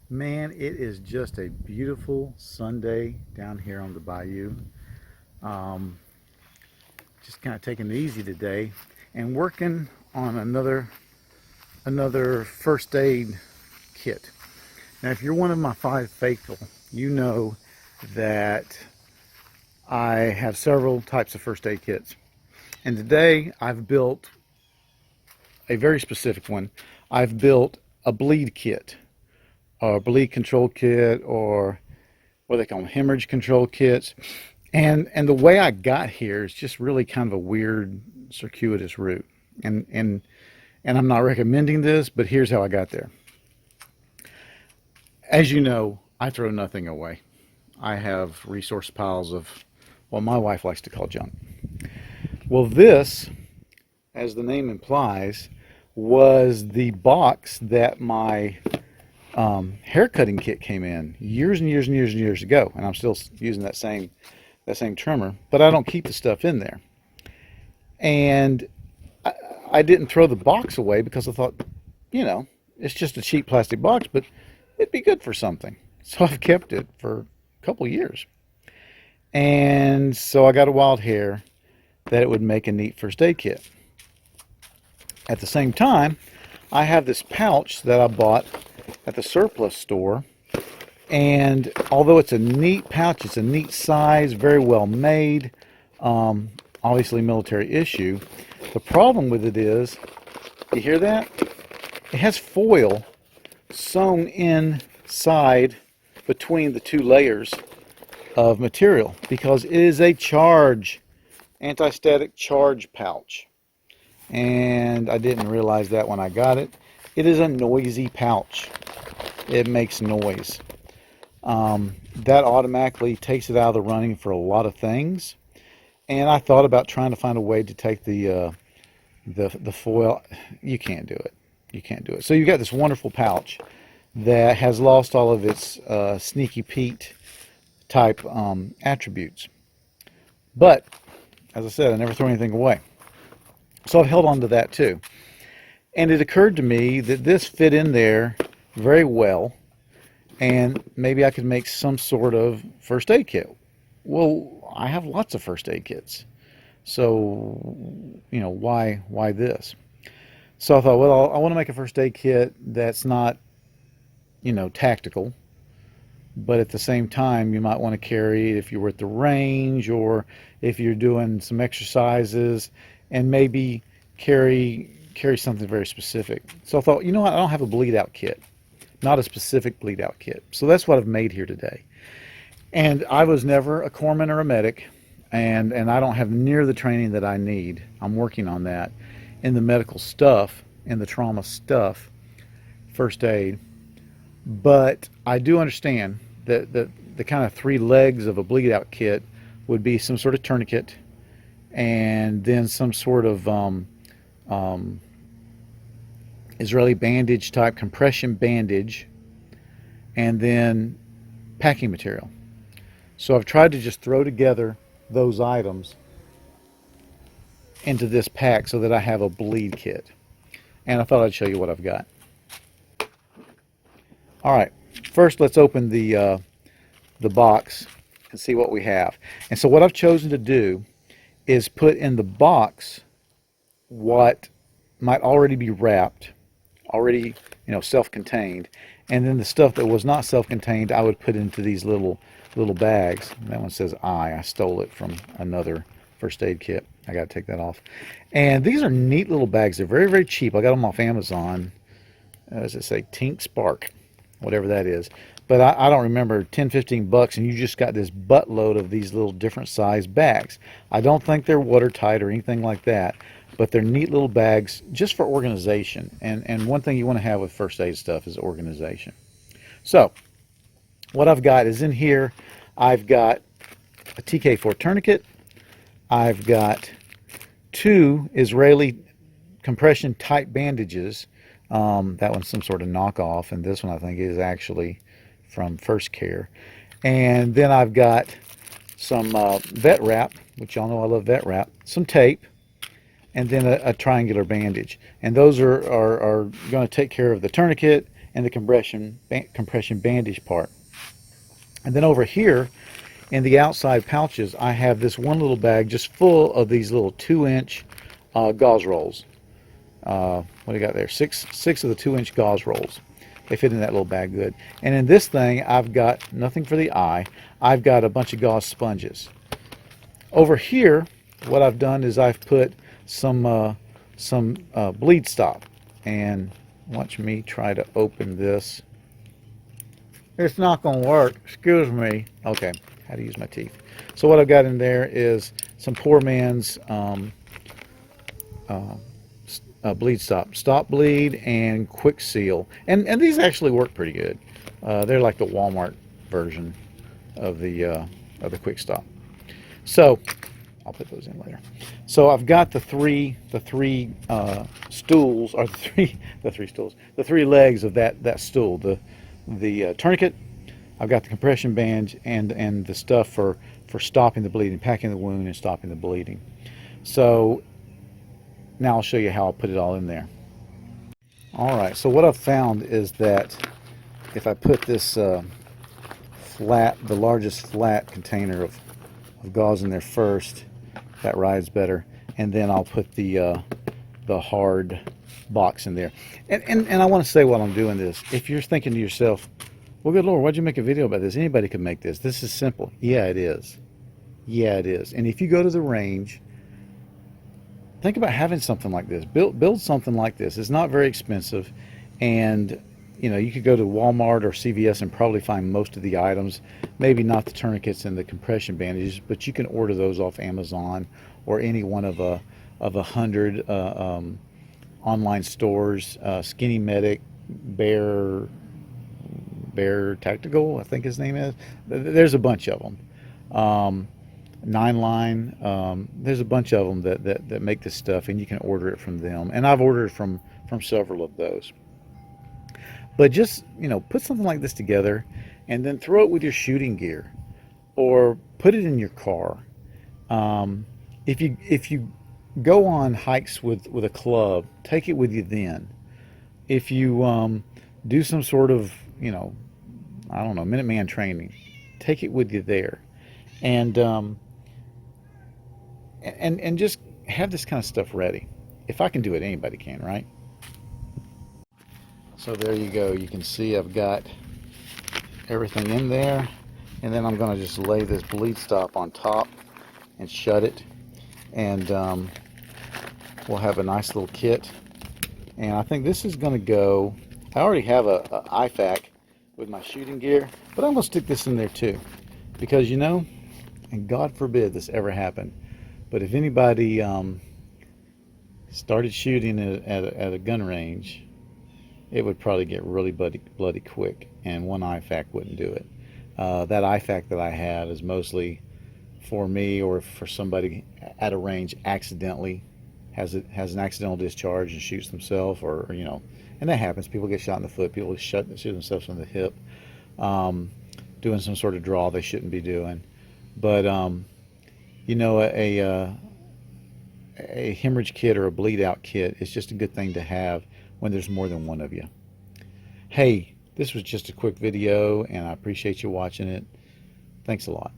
Man, it is just a beautiful Sunday down here on the bayou. Um, just kind of taking it easy today and working on another first aid kit. Now, if you're one of my five faithful, you know that I have several types of first aid kits. And today I've built a very specific one. I've built a bleed kit, or bleed control kit, or what they call them, hemorrhage control kits. And the way I got here is just really kind of a weird, circuitous route. And I'm not recommending this, but here's how I got there. As you know, I throw nothing away. I have resource piles of what my wife likes to call junk. Well, this, as the name implies, was the box that my hair cutting kit came in years and years and years and years ago, and I'm still using that same trimmer, but I don't keep the stuff in there. And I didn't throw the box away because I thought, it's just a cheap plastic box, but it'd be good for something. So I've kept it for a couple years. And so I got a wild hair that it would make a neat first aid kit. At the same time, I have this pouch that I bought at the surplus store, and although it's a neat pouch, it's a neat size, very well made, obviously military issue. The problem with it is, you hear that? It has foil sewn inside between the two layers of material because it is a anti-static charge pouch. And I didn't realize that when I got it. It is a noisy pouch. It makes noise. That automatically takes it out of the running for a lot of things. And I thought about trying to find a way to take the foil. You can't do it. You can't do it. So you've got this wonderful pouch that has lost all of its Sneaky Pete type attributes. But, as I said, I never throw anything away. So I've held on to that too. And it occurred to me that this fit in there very well, and maybe I could make some sort of first aid kit. Well, I have lots of first aid kits. So, why this? So I thought, well, I want to make a first aid kit that's not, tactical, but at the same time, you might want to carry it if you were at the range or if you're doing some exercises, and maybe carry something very specific. So I thought, you know what, I don't have a bleed out kit, not a specific bleed out kit. So that's what I've made here today. And I was never a corpsman or a medic, and I don't have near the training that I need. I'm working on that in the medical stuff, in the trauma stuff, first aid. But I do understand that the kind of three legs of a bleed out kit would be some sort of tourniquet, and then some sort of Israeli bandage type compression bandage, and then packing material. So I've tried to just throw together those items into this pack so that I have a bleed kit. And I thought I'd show you what I've got. All right, first let's open the box and see what we have. And so what I've chosen to do is put in the box what might already be wrapped, already self-contained, and then the stuff that was not self-contained I would put into these little bags. That one says I stole it from another first aid kit. I got to take that off. And these are neat little bags. They're very, very cheap. I got them off Amazon. As it say, Tink Spark, whatever that is. But I don't remember, 10, 15 bucks, and you just got this buttload of these little different size bags. I don't think they're watertight or anything like that, but they're neat little bags just for organization. And one thing you want to have with first aid stuff is organization. So what I've got is in here, I've got a TK4 tourniquet. I've got 2 Israeli compression type bandages. That one's some sort of knockoff, and this one I think is actually from First Care. And then I've got some vet wrap, which y'all know I love vet wrap, some tape, and then a triangular bandage. And those are going to take care of the tourniquet and the compression bandage part. And then over here in the outside pouches, I have this one little bag just full of these little 2-inch gauze rolls. What do you got there? Six of the 2-inch gauze rolls. They fit in that little bag good. And in this thing, I've got nothing for the eye. I've got a bunch of gauze sponges. Over here, what I've done is I've put some bleed stop. And watch me try to open this. It's not going to work. Excuse me. Okay, how to use my teeth. So what I've got in there is some poor man's bleed stop bleed, and quick seal, and these actually work pretty good. They're like the Walmart version of the quick stop. So I'll put those in later. So I've got the three stools, or the three legs of that stool. The tourniquet. I've got the compression band and the stuff for stopping the bleeding, packing the wound, and stopping the bleeding. So now I'll show you how I'll put it all in there. Alright, so what I've found is that if I put this the largest flat container of gauze in there first, that rides better, and then I'll put the hard box in there. And I want to say while I'm doing this, if you're thinking to yourself, well, good Lord, why'd you make a video about this? Anybody can make this. This is simple. Yeah, it is. Yeah, it is. And if you go to the range, think about having something like this. Build something like this. It's not very expensive, and you could go to Walmart or CVS and probably find most of the items. Maybe not the tourniquets and the compression bandages, but you can order those off Amazon or any one of 100 online stores. Skinny Medic, Bear Tactical, I think his name is. There's a bunch of them. 9Line, there's a bunch of them that make this stuff, and you can order it from them. And I've ordered from several of those. But just put something like this together, and then throw it with your shooting gear, or put it in your car. If you go on hikes with a club, take it with you then. If you do some sort of I don't know, Minuteman training, take it with you there. And just have this kind of stuff ready. If I can do it, anybody can, right? So there you go. You can see I've got everything in there, and then I'm going to just lay this bleed stop on top and shut it, and we'll have a nice little kit. And I think this is going to go. I already have a IFAK with my shooting gear, but I'm going to stick this in there too, because and God forbid this ever happened, but if anybody started shooting at a gun range, it would probably get really bloody quick, and one IFAK wouldn't do it. That IFAK that I have is mostly for me, or for somebody at a range accidentally has an accidental discharge and shoots themselves, or and that happens. People get shot in the foot. People shoot themselves in the hip, doing some sort of draw they shouldn't be doing. But a hemorrhage kit or a bleed out kit is just a good thing to have when there's more than one of you. Hey, this was just a quick video, and I appreciate you watching it. Thanks a lot.